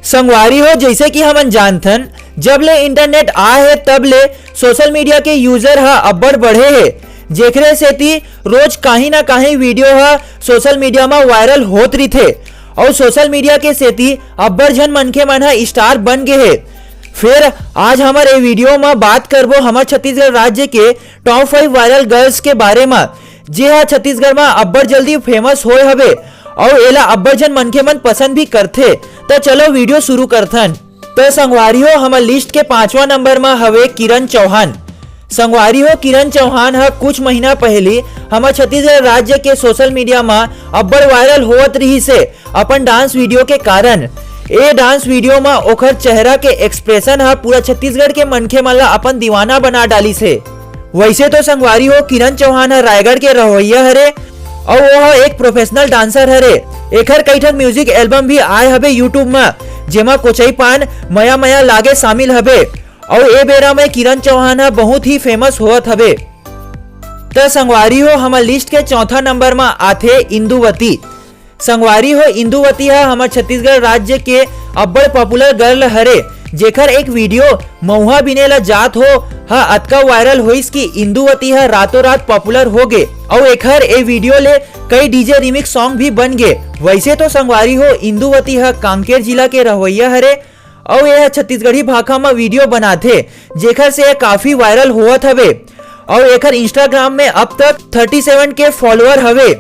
संगवारी हो, जैसे कि हमन जानथन जब ले इंटरनेट आए है तब ले सोशल मीडिया के यूजर हा अब्बड़ बढ़े है, जेकरे सेती रोज कहीं ना कहीं वीडियो हा सोशल मीडिया में वायरल होत रही थे और सोशल मीडिया के सेती अब्बड़ जन मनखे मन हा स्टार बन गए है। फिर आज हमारे वीडियो में बात करबो हमारे छत्तीसगढ़ राज्य के टॉप 5 वायरल गर्ल्स के बारे में, जे हा छत्तीसगढ़ में अब्बड़ जल्दी फेमस होए हवे और एला अब्बड़ जन मनखे मन पसंद भी करथे। तो चलो वीडियो शुरू करथन। तो संगवारी हो, हमारे लिस्ट के 5वां नंबर में हवे किरण चौहान। संगवारी हो, किरण चौहान हा कुछ महीना पहले हमारे छत्तीसगढ़ राज्य के सोशल मीडिया में अब्बड़ वायरल होत रही से अपन डांस वीडियो के कारण। ए डांस वीडियो में ओखर चेहरा के एक्सप्रेशन हा पूरा छत्तीसगढ़ के मनखे मन ला अपन दीवाना बना डाली से। वैसे तो संगवारी हो, किरण चौहान हा रायगढ़ के रहोइया हरे और वो एक प्रोफेशनल डांसर हरे। एकर कई ठन म्यूजिक एल्बम भी आए हवे यूट्यूब में, जेमा कोचई पान मया मया लागे शामिल हवे और ए बेरा में किरण चौहान हा बहुत ही फेमस होत हवे। तो संगवारी हो, हमारे लिस्ट के 4था नंबर में आथे इंदुवती। संगवारी हो, इंदुवती हा हमारे छत्तीसगढ़ राज्य के अब्बड़ पॉपुलर गर्ल हरे, जेकर एक वीडियो महुआ बिने ला जात हो हा अतका वायरल होइस कि इंदुवती हा रातों रात पॉपुलर हो गए और एकर ए वीडियो ले कई डीजे रिमिक्स सॉन्ग भी बन गए। वैसे तो संगवारी हो, इंदुवती हा कांकेर जिला के रहोइया हरे और यह छत्तीसगढ़ी भाषा में वीडियो बनाथे, जेकर से काफी वायरल होत हवे और एकर इंस्टाग्राम में अब तक 37 के फॉलोअर हवे।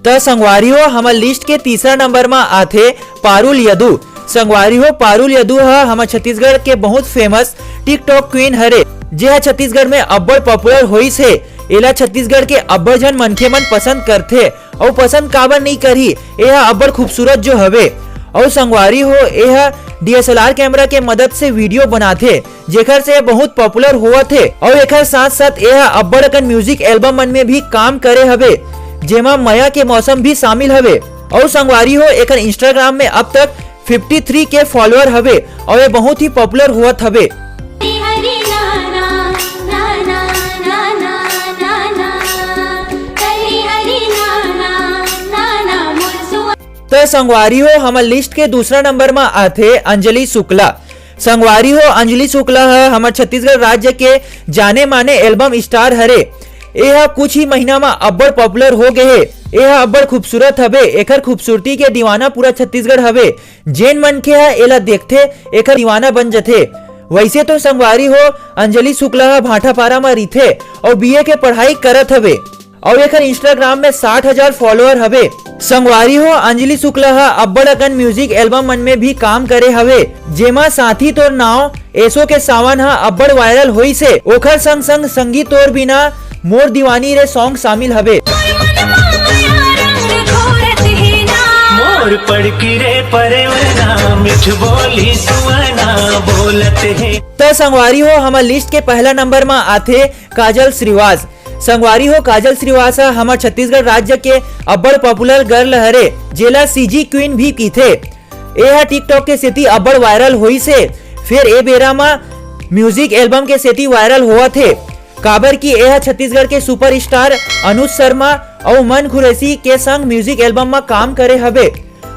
तो संगवारी हो, हमारे लिस्ट के 3रा नंबर में आथे पारुल यदु। संगवारी हो, पारुल यदु हा हमारे छत्तीसगढ़ के बहुत फेमस टिकटॉक क्वीन हरे, जे छत्तीसगढ़ में अब्बड़ पॉपुलर होइस है। एला छत्तीसगढ़ के अब्बड़ जन मनखे मन पसंद करथे और पसंद काबर नहीं करी, यह अब्बड़ खूबसूरत जो हवे। और संगवारी हो, यह DSLR कैमरा के मदद से वीडियो बनाथे, जेकर से बहुत पॉपुलर हुआ थे और एकर साथ साथ यह अब्बड़ अकन म्यूजिक एल्बम मन में भी काम करे हवे, जेमा मया के मौसम भी शामिल हवे। और संगवारी हो, एकर इंस्टाग्राम में अब तक 53 के फॉलोअर हवे और ये बहुत ही पॉपुलर हुआ हवे। तो संगवारी हो, हमारे लिस्ट के 2रा नंबर में आथे अंजलि शुक्ला। संगवारी हो, अंजलि शुक्ला है हमारे छत्तीसगढ़ राज्य के जाने माने एल्बम स्टार हरे। यह कुछ ही महीना में अब्बड़ पॉपुलर हो गए है। यह अब्बड़ खूबसूरत हवे, एकर खूबसूरती के दीवाना पूरा छत्तीसगढ़ हवे। जेन मनखे है एला देखथे एकर दीवाना बन जथे। वैसे तो संगवारी हो, अंजलि शुक्ला हा भाटापारा में रहिथे और BA के पढ़ाई करत हवे और एकर इंस्टाग्राम में 60,000 फॉलोअर हवे। संगवारी हो, अंजलि शुक्ला हा अब्बड़ अकन म्यूजिक एल्बम मन में भी काम करे हवे, जेमा साथी तोर नाव एसो के सावन हा अब्बड़ वायरल होई से। ओखर संग संग संगीत तोर बिना मोर दीवानी रे सॉन्ग शामिल हवे। मोर पड़की रे परेवना मिठ बोली सुवना बोलत है। तो संगवारी हो, हमारे लिस्ट के 1ला नंबर में आथे काजल श्रीवास। संगवारी हो, काजल श्रीवास हमारे छत्तीसगढ़ राज्य के अब्बड़ पॉपुलर गर्ल हरे, जेला CG क्वीन भी कीथे। यह टिकटॉक के सेती अब्बड़ वायरल होई से। फिर ए बेरा में म्यूजिक एल्बम के सेती वायरल हुआ थे, काबर की यह छत्तीसगढ़ के सुपरस्टार अनुज शर्मा और मन खुरैसी के संग म्यूजिक एल्बम में काम करे हवे।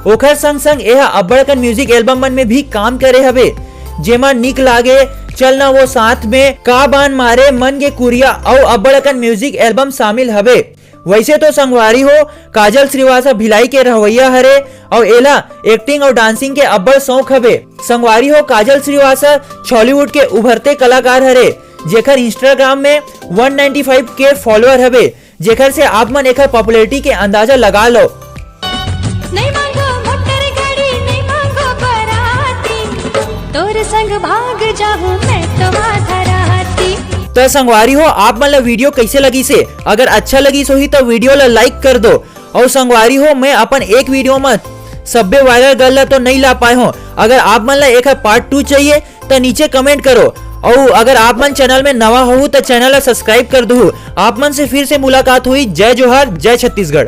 ओखर संग संग यह अब्बड़ अकन म्यूजिक एल्बम मन में भी काम करे हवे, जेमा निक लागे चलना वो साथ में, का बान मारे, मन के कुरिया और अब्बड़ अकन म्यूजिक एल्बम शामिल हवे। वैसे तो संगवारी हो, काजल श्रीवास भिलाई के रहोइया हरे और एला एक्टिंग और डांसिंग के अब्बड़ शौक हवे। संगवारी हो, काजल श्रीवास बॉलीवुड के उभरते कलाकार हरे, जेकर इंस्टाग्राम में 195 के फॉलोअर हवे, जेकर से आप मन एकर पॉपुलैरिटी के अंदाजा लगा लो। नहीं मांगो मोटर गाड़ी, नहीं मांगो बराती, तोर संग भाग जाऊं मैं तो माथा राती। तो संगवारी हो, आप मन ला वीडियो कैसे लगी से? अगर अच्छा लगी सो ही तो वीडियो ला लाइक कर दो। और संगवारी हो, मैं अपन एक वीडियो में सब्बे वायरल गर्ल तो नहीं ला पाए हो। अगर आप मन ला एक पार्ट 2 चाहिए तो नीचे कमेंट करो और अगर आप मन चैनल में नवा हो तो चैनल सब्सक्राइब कर दो। आप मन से फिर से मुलाकात हुई। जय जोहार, जय छत्तीसगढ़।